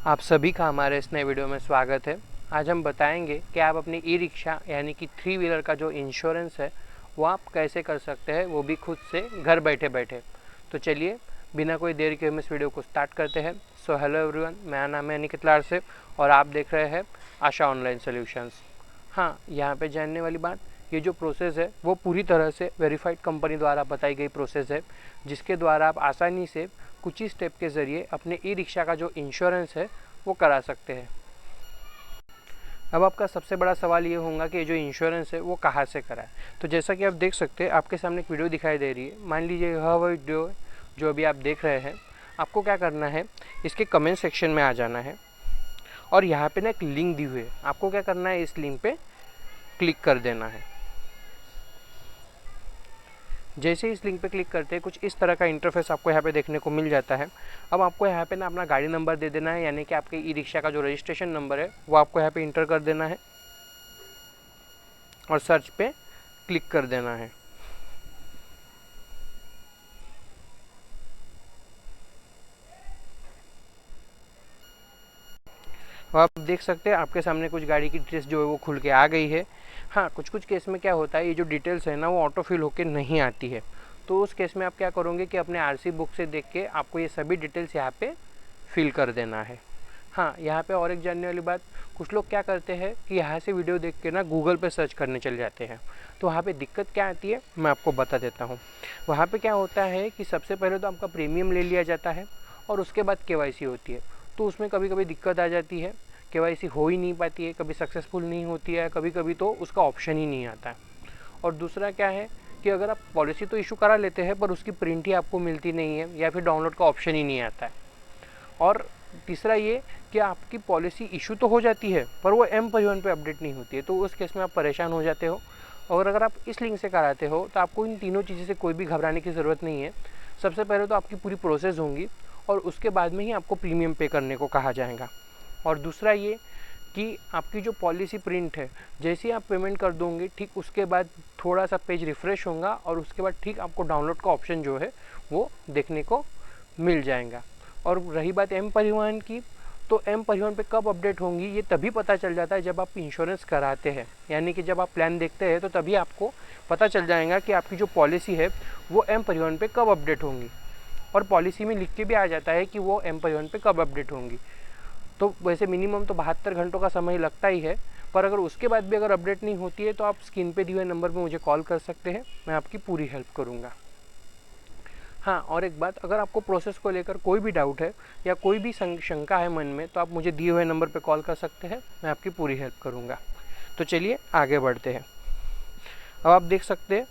आप सभी का हमारे इस नए वीडियो में स्वागत है। आज हम बताएंगे कि आप अपनी ई रिक्शा यानी कि 3 व्हीलर का जो इंश्योरेंस है वो आप कैसे कर सकते हैं, वो भी खुद से घर बैठे बैठे। तो चलिए बिना कोई देर के हम इस वीडियो को स्टार्ट करते हैं। सो हेलो एवरीवन, मेरा नाम है अनिकेत लाड़ से और आप देख रहे हैं आशा ऑनलाइन सोल्यूशंस। हाँ, यहाँ पे जानने वाली बात, ये जो प्रोसेस है वो पूरी तरह से वेरीफाइड कंपनी द्वारा बताई गई प्रोसेस है, जिसके द्वारा आप आसानी से कुछ ही स्टेप के ज़रिए अपने ई रिक्शा का जो इंश्योरेंस है वो करा सकते हैं। अब आपका सबसे बड़ा सवाल ये होगा कि जो इंश्योरेंस है वो कहाँ से कराएं। तो जैसा कि आप देख सकते हैं, आपके सामने एक वीडियो दिखाई दे रही है। मान लीजिए यह वो वीडियो जो अभी आप देख रहे हैं। आपको क्या करना है, इसके कमेंट सेक्शन में आ जाना है और यहाँ पे ना एक लिंक दी हुई है। आपको क्या करना है, इस लिंक पे क्लिक कर देना है। जैसे ही इस लिंक पे क्लिक करते हैं, कुछ इस तरह का इंटरफेस आपको यहाँ पे देखने को मिल जाता है। अब आपको यहाँ पे ना अपना गाड़ी नंबर दे देना है, यानी कि आपके ई रिक्शा का जो रजिस्ट्रेशन नंबर है वो आपको यहाँ पे इंटर कर देना है और सर्च पे क्लिक कर देना है। और आप देख सकते हैं आपके सामने कुछ गाड़ी की डिटेल्स जो है वो खुल के आ गई है। हाँ, कुछ केस में क्या होता है, ये जो डिटेल्स है ना वो ऑटो फिल होकर नहीं आती है। तो उस केस में आप क्या करोगे कि अपने आरसी बुक से देख के आपको ये सभी डिटेल्स यहाँ पे फिल कर देना है। हाँ, यहाँ पे और एक जानने वाली बात, कुछ लोग क्या करते हैं कि यहाँ से वीडियो देख के ना गूगल पे सर्च करने चले जाते हैं। तो वहाँ पे दिक्कत क्या आती है मैं आपको बता देता हूँ। वहाँ पे क्या होता है कि सबसे पहले तो आपका प्रीमियम ले लिया जाता है और उसके बाद केवाईसी होती है। तो उसमें कभी कभी दिक्कत आ जाती है, केवाईसी हो ही नहीं पाती है, कभी सक्सेसफुल नहीं होती है, कभी कभी तो उसका ऑप्शन ही नहीं आता है। और दूसरा क्या है कि अगर आप पॉलिसी तो इशू करा लेते हैं पर उसकी प्रिंट ही आपको मिलती नहीं है या फिर डाउनलोड का ऑप्शन ही नहीं आता है। और तीसरा ये कि आपकी पॉलिसी इशू तो हो जाती है पर वो एम परिवहन पे अपडेट नहीं होती है। तो उस केस में आप परेशान हो जाते हो। और अगर आप इस लिंक से कराते हो तो आपको इन तीनों चीज़ों से कोई भी घबराने की ज़रूरत नहीं है। सबसे पहले तो आपकी पूरी प्रोसेस होंगी और उसके बाद में ही आपको प्रीमियम पे करने को कहा जाएगा। और दूसरा ये कि आपकी जो पॉलिसी प्रिंट है, जैसे ही आप पेमेंट कर दोगे ठीक उसके बाद थोड़ा सा पेज रिफ़्रेश होगा और उसके बाद ठीक आपको डाउनलोड का ऑप्शन जो है वो देखने को मिल जाएगा। और रही बात एम परिवहन की, तो एम परिवहन पे कब अपडेट होंगी ये तभी पता चल जाता है जब आप इंश्योरेंस कराते हैं। यानी कि जब आप प्लान देखते हैं तो तभी आपको पता चल जाएगा कि आपकी जो पॉलिसी है वो एम परिवहन पे कब अपडेट होंगी। और पॉलिसी में लिख के भी आ जाता है कि वो एम परिवहन पे कब अपडेट होंगी। तो वैसे मिनिमम तो 72 घंटों का समय लगता ही है, पर अगर उसके बाद भी अगर अपडेट नहीं होती है तो आप स्क्रीन पे दिए हुए नंबर पे मुझे कॉल कर सकते हैं, मैं आपकी पूरी हेल्प करूँगा। हाँ, और एक बात, अगर आपको प्रोसेस को लेकर कोई भी डाउट है या कोई भी शंका है मन में तो आप मुझे दिए हुए नंबर पे कॉल कर सकते हैं, मैं आपकी पूरी हेल्प करूँगा। तो चलिए आगे बढ़ते हैं। अब आप देख सकते हैं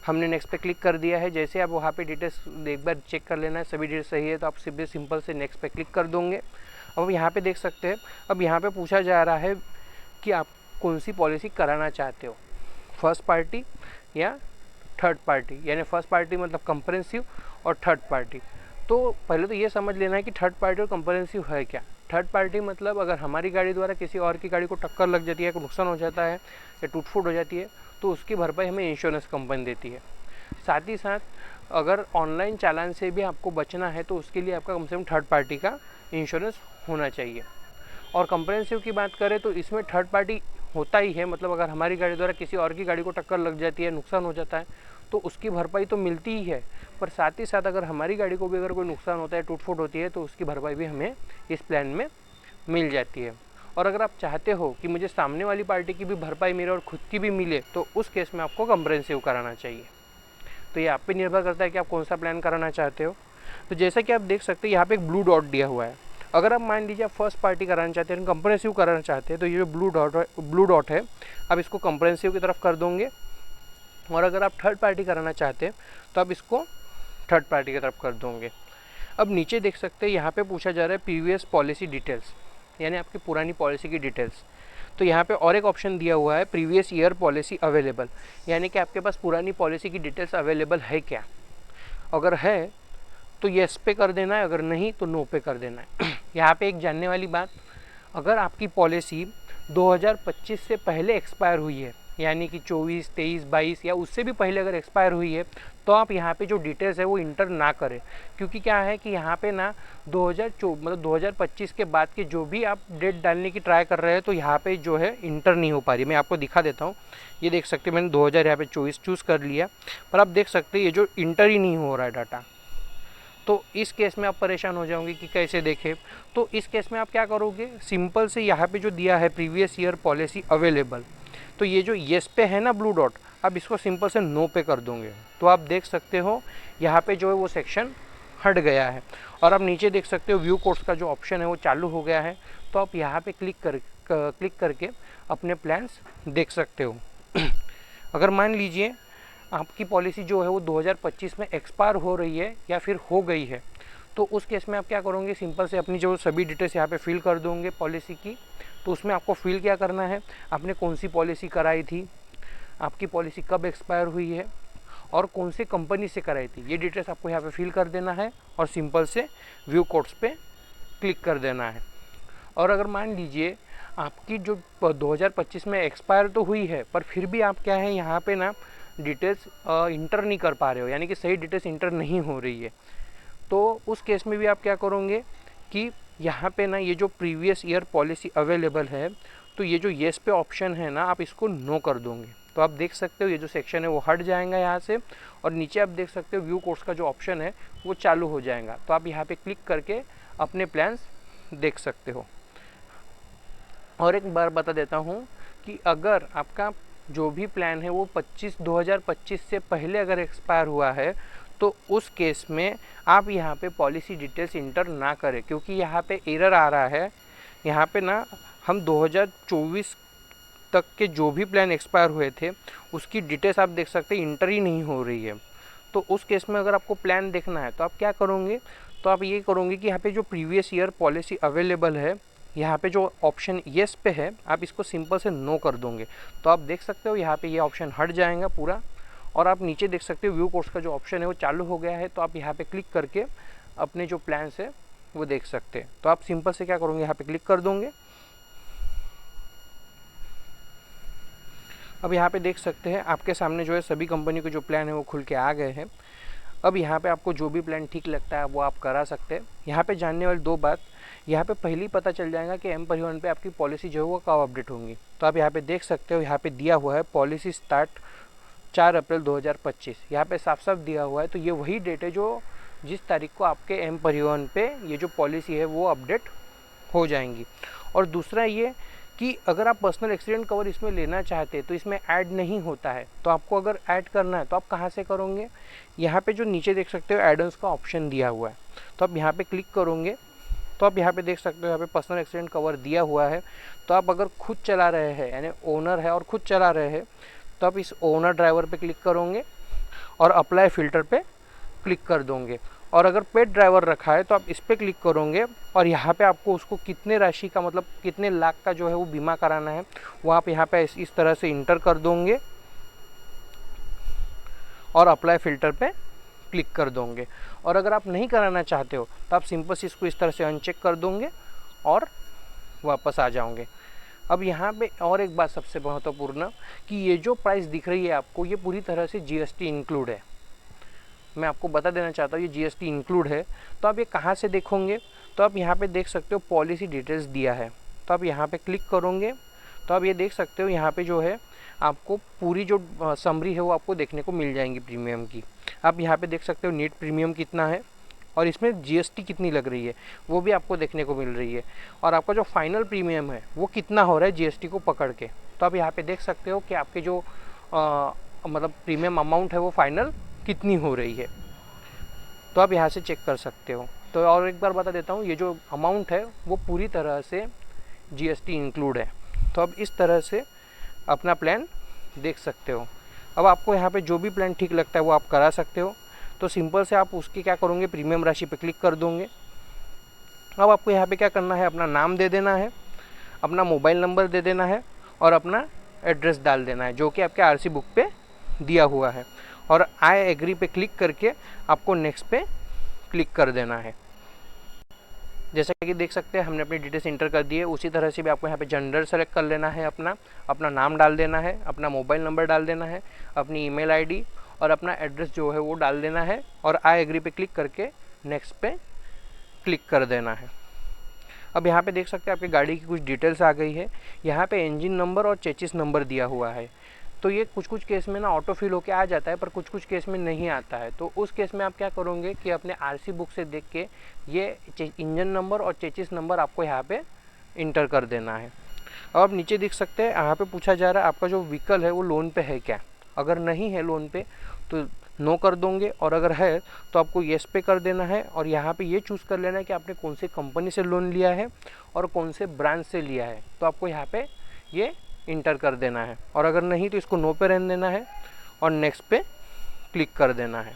हमने नेक्स्ट पे क्लिक कर दिया है। जैसे आप वहाँ पे डिटेल्स एक बार चेक कर लेना है, सभी डिटेल्स सही है तो आप सीधे सिंपल से नेक्स्ट पे क्लिक कर दोगे। अब यहाँ पे देख सकते हैं, अब यहाँ पे पूछा जा रहा है कि आप कौन सी पॉलिसी कराना चाहते हो, फर्स्ट पार्टी या थर्ड पार्टी। यानी फर्स्ट पार्टी मतलब कंप्रेहेंसिव और थर्ड पार्टी। तो पहले तो ये समझ लेना है कि थर्ड पार्टी और कंप्रेहेंसिव है क्या। थर्ड पार्टी मतलब अगर हमारी गाड़ी द्वारा किसी और की गाड़ी को टक्कर लग जाती है, नुकसान हो जाता है या टूट फूट हो जाती है तो उसकी भरपाई हमें इंश्योरेंस कंपनी देती है। साथ ही साथ अगर ऑनलाइन चालान से भी आपको बचना है तो उसके लिए आपका कम से कम थर्ड पार्टी का इंश्योरेंस होना चाहिए। और कंप्रेहेंसिव की बात करें तो इसमें थर्ड पार्टी होता ही है, मतलब अगर हमारी गाड़ी द्वारा किसी और की गाड़ी को टक्कर लग जाती है, नुकसान हो जाता है तो उसकी भरपाई तो मिलती ही है, पर साथ ही साथ अगर हमारी गाड़ी को भी अगर कोई नुकसान होता है, टूट फूट होती है तो उसकी भरपाई भी हमें इस प्लान में मिल जाती है। और अगर आप चाहते हो कि मुझे सामने वाली पार्टी की भी भरपाई मिले और खुद की भी मिले तो उस केस में आपको कंप्रेहेंसिव कराना चाहिए। तो ये आप पे निर्भर करता है कि आप कौन सा प्लान कराना चाहते हो। तो जैसा कि आप देख सकते हैं यहाँ पे एक ब्लू डॉट दिया हुआ है। अगर आप मान लीजिए आप फर्स्ट पार्टी कराना चाहते हैं, कंप्रेहेंसिव कराना चाहते हैं, तो ये जो ब्लू डॉट है आप इसको कंप्रेहेंसिव की तरफ कर दोगे। और अगर आप थर्ड पार्टी कराना चाहते हैं तो आप इसको थर्ड पार्टी की तरफ कर दोगे। अब नीचे देख सकते हैं यहाँ पे पूछा जा रहा है प्रीवियस पॉलिसी डिटेल्स, यानी आपकी पुरानी पॉलिसी की डिटेल्स। तो यहाँ पे और एक ऑप्शन दिया हुआ है प्रीवियस ईयर पॉलिसी अवेलेबल, यानी कि आपके पास पुरानी पॉलिसी की डिटेल्स अवेलेबल है क्या। अगर है तो येस पे कर देना है, अगर नहीं तो नो पे कर देना है। यहाँ पे एक जानने वाली बात, अगर आपकी पॉलिसी 2025 से पहले एक्सपायर हुई है, यानी कि 24, 23, 22 या उससे भी पहले अगर एक्सपायर हुई है तो आप यहाँ पे जो डिटेल्स है वो इंटर ना करें, क्योंकि क्या है कि यहाँ पे ना 2025 के बाद के जो भी आप डेट डालने की ट्राई कर रहे हैं तो यहाँ पे जो है इंटर नहीं हो पा रही। मैं आपको दिखा देता हूँ, ये देख सकते हैं मैंने 2000 यहाँ पे 24 चूज़ कर लिया, पर आप देख सकते हैं ये जो इंटर ही नहीं हो रहा है डाटा। तो इस केस में आप परेशान हो जाओगे कि कैसे देखें। तो इस केस में आप क्या करोगे, सिंपल से यहाँ पे जो दिया है प्रीवियस ईयर पॉलिसी अवेलेबल, तो ये जो येस पे है ना ब्लू डॉट, आप इसको सिंपल से नो पे कर दोगे तो आप देख सकते हो यहाँ पे जो है वो सेक्शन हट गया है। और आप नीचे देख सकते हो व्यू कोड्स का जो ऑप्शन है वो चालू हो गया है, तो आप यहाँ पे क्लिक करके अपने प्लान्स देख सकते हो। अगर मान लीजिए आपकी पॉलिसी जो है वो 2025 में एक्सपायर हो रही है या फिर हो गई है, तो उस केस में आप क्या करोगे, सिंपल से अपनी जो सभी डिटेल्स यहाँ पे फिल कर दोगे पॉलिसी की। तो उसमें आपको फिल क्या करना है, आपने कौन सी पॉलिसी कराई थी, आपकी पॉलिसी कब एक्सपायर हुई है और कौन सी कंपनी से कराई थी, ये डिटेल्स आपको यहाँ पे फिल कर देना है और सिंपल से व्यू कोड्स पे क्लिक कर देना है। और अगर मान लीजिए आपकी जो 2025 में एक्सपायर तो हुई है पर फिर भी आप क्या है यहाँ पे ना डिटेल्स इंटर नहीं कर पा रहे हो, यानी कि सही डिटेल्स इंटर नहीं हो रही है, तो उस केस में भी आप क्या करोगे कि यहाँ पे ना ये जो प्रीवियस ईयर पॉलिसी अवेलेबल है, तो ये जो येस पे ऑप्शन है ना आप इसको नो कर दोगे। तो आप देख सकते हो ये जो सेक्शन है वो हट जाएगा यहाँ से, और नीचे आप देख सकते हो व्यू कोड्स का जो ऑप्शन है वो चालू हो जाएगा। तो आप यहाँ पे क्लिक करके अपने प्लान्स देख सकते हो। और एक बार बता देता हूँ कि अगर आपका जो भी प्लान है वो 2025 से पहले अगर एक्सपायर हुआ है तो उस केस में आप यहाँ पे पॉलिसी डिटेल्स इंटर ना करें, क्योंकि यहाँ पे एरर आ रहा है। यहाँ पे ना हम 2024 तक के जो भी प्लान एक्सपायर हुए थे उसकी डिटेल्स आप देख सकते हैं इंटर ही नहीं हो रही है। तो उस केस में अगर आपको प्लान देखना है तो आप क्या करोगे, तो आप ये करोगे कि यहाँ पे जो प्रीवियस ईयर पॉलिसी अवेलेबल है, यहाँ पे जो ऑप्शन येस पे है आप इसको सिंपल से नो कर दोगे। तो आप देख सकते हो यहाँ पे ये ऑप्शन हट जाएगा पूरा, और आप नीचे देख सकते हो व्यू कोड्स का जो ऑप्शन है वो चालू हो गया है। तो आप यहाँ पे क्लिक करके अपने जो प्लान्स है वो देख सकते हैं। तो आप सिंपल से क्या करोगे, यहाँ पे क्लिक कर दोगे। अब यहाँ पे देख सकते हैं आपके सामने जो है सभी कंपनी के जो प्लान है वो खुल के आ गए हैं। अब यहाँ पे आपको जो भी प्लान ठीक लगता है वो आप करा सकते हैं। यहाँ पे जानने वाली दो बात, यहाँ पे पहले ही पता चल जाएगा कि एम परिवहन पे आपकी पॉलिसी जो है वो कब अपडेट होंगी। तो आप यहाँ पे देख सकते हो, यहाँ पे दिया हुआ है पॉलिसी स्टार्ट 4 अप्रैल 2025, यहाँ पे साफ साफ दिया हुआ है। तो ये वही डेट है जो जिस तारीख को आपके एम परिवहन पे ये जो पॉलिसी है वो अपडेट हो जाएंगी। और दूसरा ये कि अगर आप पर्सनल एक्सीडेंट कवर इसमें लेना चाहते हैं तो इसमें ऐड नहीं होता है, तो आपको अगर ऐड करना है तो आप कहाँ से करोगे, यहाँ पे जो नीचे देख सकते हो एड ऑन्स का ऑप्शन दिया हुआ है, तो आप यहाँ पे क्लिक करोगे। तो आप यहाँ पे देख सकते हो यहाँ पे पर्सनल एक्सीडेंट कवर दिया हुआ है। तो आप अगर खुद चला रहे हैं, यानी ओनर है और खुद चला रहे हैं, तो आप इस ओनर ड्राइवर पे क्लिक करोगे और अप्लाई फ़िल्टर पे क्लिक कर दोगे। और अगर पेड ड्राइवर रखा है तो आप इस पर क्लिक करोगे और यहाँ पे आपको उसको कितने राशि का, मतलब कितने लाख का जो है वो बीमा कराना है वो आप यहाँ पे इस तरह से इंटर कर दोगे और अप्लाई फ़िल्टर पे क्लिक कर दोगे। और अगर आप नहीं कराना चाहते हो तो आप सिंपल से इसको इस तरह से अनचेक कर दोगे और वापस आ जाओगे। अब यहाँ पे और एक बात सबसे महत्वपूर्ण कि ये जो प्राइस दिख रही है आपको, ये पूरी तरह से जीएसटी इंक्लूड है। मैं आपको बता देना चाहता हूँ ये जीएसटी इंक्लूड है। तो आप ये कहाँ से देखोगे, तो आप यहाँ पे देख सकते हो पॉलिसी डिटेल्स दिया है, तो आप यहाँ पे क्लिक करोगे तो आप ये देख सकते हो यहाँ पे जो है आपको पूरी जो समरी है वो आपको देखने को मिल जाएंगी प्रीमियम की। आप यहाँ पे देख सकते हो नेट प्रीमियम कितना है और इसमें जीएसटी कितनी लग रही है वो भी आपको देखने को मिल रही है, और आपका जो फाइनल प्रीमियम है वो कितना हो रहा है जीएसटी को पकड़ के। तो आप यहाँ पे देख सकते हो कि आपके जो मतलब प्रीमियम अमाउंट है वो फाइनल कितनी हो रही है, तो आप यहाँ से चेक कर सकते हो। तो और एक बार बता देता हूँ ये जो अमाउंट है वो पूरी तरह से जीएसटी इंक्लूड है। तो अब इस तरह से अपना प्लान देख सकते हो। अब आपको यहाँ पे जो भी प्लान ठीक लगता है वो आप करा सकते हो। तो सिंपल से आप उसकी क्या करोगे, प्रीमियम राशि पे क्लिक कर दोगे। अब आपको यहाँ पे क्या करना है, अपना नाम दे देना है, अपना मोबाइल नंबर दे देना है और अपना एड्रेस डाल देना है जो कि आपके आरसी बुक पे दिया हुआ है, और आई एग्री पे क्लिक करके आपको नेक्स्ट पे क्लिक कर देना है। जैसा कि देख सकते हैं हमने अपनी डिटेल्स इंटर कर दी है। उसी तरह से भी आपको यहाँ पे जेंडर सेलेक्ट कर लेना है, अपना नाम डाल देना है, अपना मोबाइल नंबर डाल देना है, अपनी ईमेल आईडी और अपना एड्रेस जो है वो डाल देना है और आई एग्री पे क्लिक करके नेक्स्ट पे क्लिक कर देना है। अब यहाँ पे देख सकते हैं आपकी गाड़ी की कुछ डिटेल्स आ गई है। यहाँ पे इंजन नंबर और चेसिस नंबर दिया हुआ है। तो ये कुछ कुछ केस में ना ऑटो फिल होके आ जाता है, पर कुछ कुछ केस में नहीं आता है। तो उस केस में आप क्या करोगे कि अपने आरसी बुक से देख के ये इंजन नंबर और चेसिस नंबर आपको यहाँ पे इंटर कर देना है। अब आप नीचे देख सकते हैं यहाँ पे पूछा जा रहा है आपका जो व्हीकल है वो लोन पे है क्या। अगर नहीं है लोन पे तो नो कर दोगे, और अगर है तो आपको येस पे कर देना है। और यहाँ पे ये चूज़ कर लेना है कि आपने कौन से कंपनी से लोन लिया है और कौन से ब्रांच से लिया है, तो आपको यहाँ पे ये इंटर कर देना है। और अगर नहीं तो इसको नो पे रहने देना है और नेक्स्ट पे क्लिक कर देना है।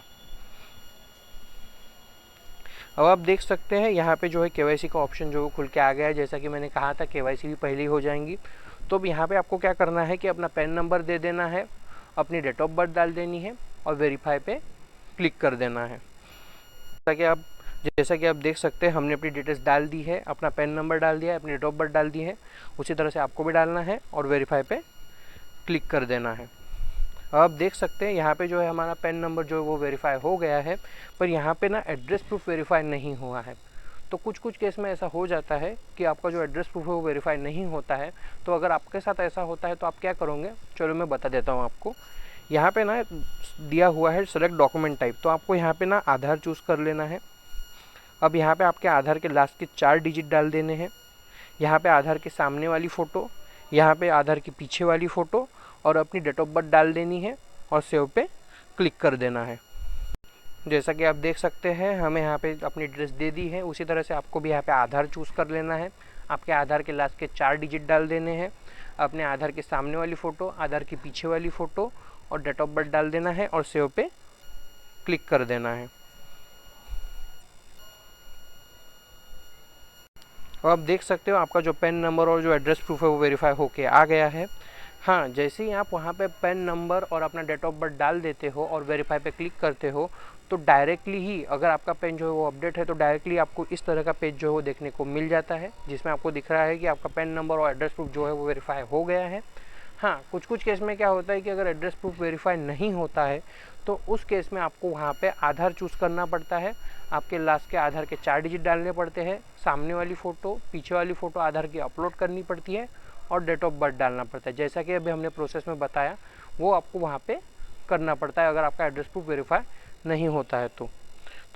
अब आप देख सकते हैं यहाँ पे जो है केवाईसी का ऑप्शन जो खुल के आ गया है। जैसा कि मैंने कहा था केवाईसी भी पहले ही हो जाएंगी। तो अब यहाँ पे आपको क्या करना है कि अपना पैन नंबर दे देना है, अपनी डेट ऑफ बर्थ डाल देनी है और वेरीफाई पे क्लिक कर देना है। जैसा कि आप देख सकते हैं हमने अपनी डिटेल्स डाल दी है, अपना पैन नंबर डाल दिया है, अपनी डेट ऑफ बर्थ डाल दी है। उसी तरह से आपको भी डालना है और वेरीफाई पे क्लिक कर देना है। अब आप देख सकते हैं यहाँ पे जो है हमारा पैन नंबर जो है वो वेरीफाई हो गया है, पर यहाँ पे ना एड्रेस प्रूफ वेरीफाई नहीं हुआ है। तो कुछ कुछ केस में ऐसा हो जाता है कि आपका जो एड्रेस प्रूफ है वो वेरीफाई नहीं होता है। तो अगर आपके साथ ऐसा होता है तो आप क्या करोगे, चलो मैं बता देता हूँ आपको। यहाँ पे ना दिया हुआ है सेलेक्ट डॉक्यूमेंट टाइप, तो आपको यहाँ पे ना आधार चूज़ कर लेना है। अब यहाँ पे आपके आधार के लास्ट के 4 डिजिट डाल देने हैं। यहाँ पे आधार के सामने वाली फ़ोटो, यहाँ पे आधार के पीछे वाली फ़ोटो और अपनी डेट ऑफ बर्थ डाल देनी है और सेव पे क्लिक कर देना है। जैसा कि आप देख सकते हैं हमें यहाँ पे अपनी डिटेल्स दे दी है। उसी तरह से आपको भी यहाँ पे आधार चूज़ कर लेना है। आपके आधार के लास्ट के 4 डिजिट डाल देने हैं, अपने आधार के सामने वाली फ़ोटो, आधार के पीछे वाली फ़ोटो और डेट ऑफ बर्थ डाल देना है और सेव पे क्लिक कर देना है। और आप देख सकते हो आपका जो पैन नंबर और जो एड्रेस प्रूफ है वो वेरीफाई होके आ गया है। हाँ, जैसे ही आप वहाँ पे पैन नंबर और अपना डेट ऑफ बर्थ डाल देते हो और वेरीफाई पे क्लिक करते हो तो डायरेक्टली ही अगर आपका पेन जो है वो अपडेट है तो डायरेक्टली आपको इस तरह का पेज जो है वो देखने को मिल जाता है, जिसमें आपको दिख रहा है कि आपका पैन नंबर और एड्रेस प्रूफ जो है वो वेरीफाई हो गया है। हाँ, कुछ कुछ केस में क्या होता है कि अगर एड्रेस प्रूफ वेरीफाई नहीं होता है तो उस केस में आपको वहाँ पे आधार चूज़ करना पड़ता है। आपके लास्ट के आधार के 4 डिजिट डालने पड़ते हैं, सामने वाली फ़ोटो, पीछे वाली फ़ोटो आधार की अपलोड करनी पड़ती है और डेट ऑफ बर्थ डालना पड़ता है। जैसा कि अभी हमने प्रोसेस में बताया वो आपको वहाँ पे करना पड़ता है अगर आपका एड्रेस प्रूफ वेरीफाई नहीं होता है तो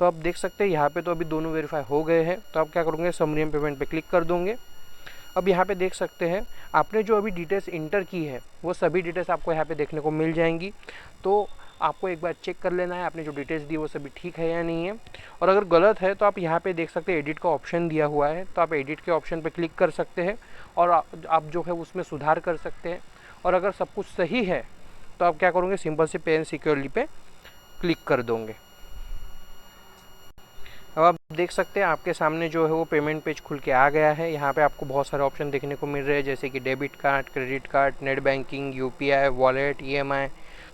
आप देख सकते हैं यहाँ पे तो अभी दोनों वेरीफाई हो गए हैं। तो आप क्या करोगे, समरी एंड पेमेंट पे क्लिक कर दोगे। अब यहाँ पे देख सकते हैं आपने जो अभी डिटेल्स इंटर की है वो सभी डिटेल्स आपको यहाँ पे देखने को मिल जाएंगी। तो आपको एक बार चेक कर लेना है आपने जो डिटेल्स दी वो सभी ठीक है या नहीं है, और अगर गलत है तो आप यहाँ पे देख सकते हैं एडिट का ऑप्शन दिया हुआ है, तो आप एडिट के ऑप्शन पे क्लिक कर सकते हैं और आप जो है उसमें सुधार कर सकते हैं। और अगर सब कुछ सही है तो आप क्या करोगे, सिंपल से पे एंड सिक्योरली पे क्लिक कर दोगे। अब आप देख सकते हैं आपके सामने जो है वो पेमेंट पेज खुल के आ गया है। यहाँ पे आपको बहुत सारे ऑप्शन देखने को मिल रहे हैं, जैसे कि debit card, credit card, net banking, UPI, wallet, EMI.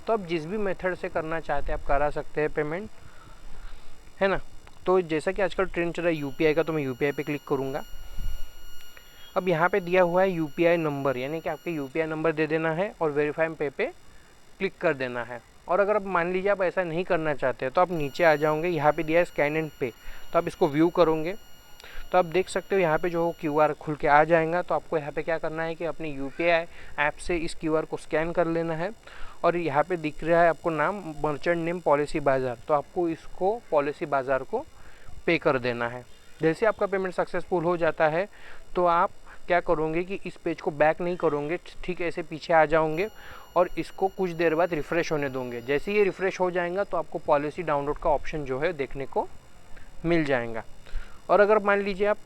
तो आप जिस भी मेथड से करना चाहते हैं आप करा सकते हैं पेमेंट, है ना। तो जैसा कि आजकल ट्रेंड चल रहा है यूपीआई का, तो मैं यूपीआई पे क्लिक करूँगा। अब यहाँ पे दिया हुआ है यूपीआई नंबर, यानी कि आपके यूपीआई नंबर दे देना है और वेरीफाई पे क्लिक कर देना है। और अगर आप मान लीजिए आप ऐसा नहीं करना चाहते तो आप नीचे आ जाओगे, यहाँ पे दिया है स्कैन एंड पे, तो आप इसको व्यू करोगे तो आप देख सकते हो यहाँ पे जो क्यूआर खुल के आ जाएगा। तो आपको यहाँ पे क्या करना है कि अपनी यूपीआई ऐप से इस क्यूआर को स्कैन कर लेना है और यहाँ पे दिख रहा है आपको नाम मर्चेंट नेम पॉलिसी बाज़ार, तो आपको इसको पॉलिसी बाज़ार को पे कर देना है। जैसे आपका पेमेंट सक्सेसफुल हो जाता है तो आप क्या करोगे कि इस पेज को बैक नहीं करोगे, ठीक ऐसे पीछे आ जाओगे और इसको कुछ देर बाद रिफ़्रेश होने दोगे। जैसे ये रिफ़्रेश हो जाएगा तो आपको पॉलिसी डाउनलोड का ऑप्शन जो है देखने को मिल जाएगा। और अगर मान लीजिए आप,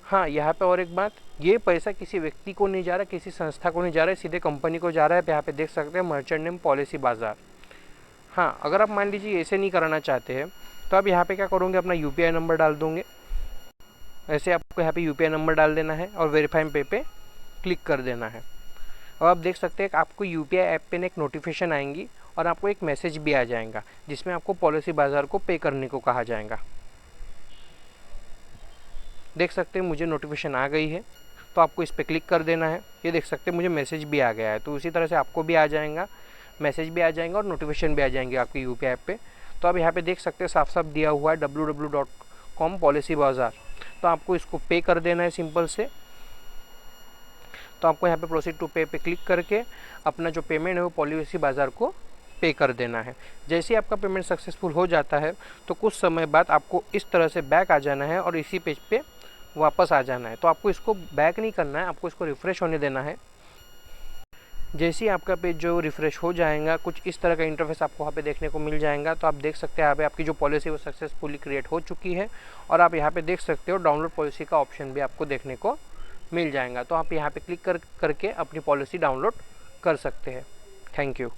हाँ यहाँ पे और एक बात, ये पैसा किसी व्यक्ति को नहीं जा रहा, किसी संस्था को नहीं जा रहा है, सीधे कंपनी को जा रहा है। यहाँ पे देख सकते हैं मर्चेंट नेम पॉलिसी बाज़ार। हाँ, अगर आप मान लीजिए ऐसे नहीं कराना चाहते हैं तो आप यहाँ पे क्या करोगे, अपना यूपीआई नंबर डाल दोगे। ऐसे आपको यहाँ पे यूपीआई नंबर डाल देना है और वेरीफाई पे क्लिक कर देना है। अब आप देख सकते हैं आपको यूपीआई ऐप पे एक नोटिफिकेशन आएंगी और आपको एक मैसेज भी आ जाएगा जिसमें आपको पॉलिसी बाज़ार को पे करने को कहा जाएगा। देख सकते हैं मुझे नोटिफिकेशन आ गई है, तो आपको इस पर क्लिक कर देना है। ये देख सकते हैं मुझे मैसेज भी आ गया है, तो उसी तरह से आपको भी आ जाएगा, मैसेज भी आ जाएंगे और नोटिफिकेशन भी आ जाएंगे आपकी यूपीआई ऐप पे। तो आप यहाँ पे देख सकते हैं साफ साफ दिया हुआ है www.com पॉलिसी बाज़ार। तो आपको इसको पे कर देना है सिंपल से। तो आपको यहाँ पे प्रोसीड टू पे पे क्लिक करके अपना जो पेमेंट है वो पॉलिसी बाज़ार को पे कर देना है। जैसे ही आपका पेमेंट सक्सेसफुल हो जाता है तो कुछ समय बाद आपको इस तरह से बैक आ जाना है और इसी पेज पे वापस आ जाना है। तो आपको इसको बैक नहीं करना है, आपको इसको रिफ़्रेश होने देना है। जैसे ही आपका पेज जो रिफ़्रेश हो जाएगा, कुछ इस तरह का इंटरफेस आपको वहाँ पे देखने को मिल जाएगा। तो आप देख सकते हैं यहाँ पे आपकी जो पॉलिसी वो सक्सेसफुली क्रिएट हो चुकी है और आप यहाँ पे देख सकते हो डाउनलोड पॉलिसी का ऑप्शन भी आपको देखने को मिल जाएगा। तो आप यहाँ पे क्लिक करके अपनी पॉलिसी डाउनलोड कर सकते हैं। Thank you.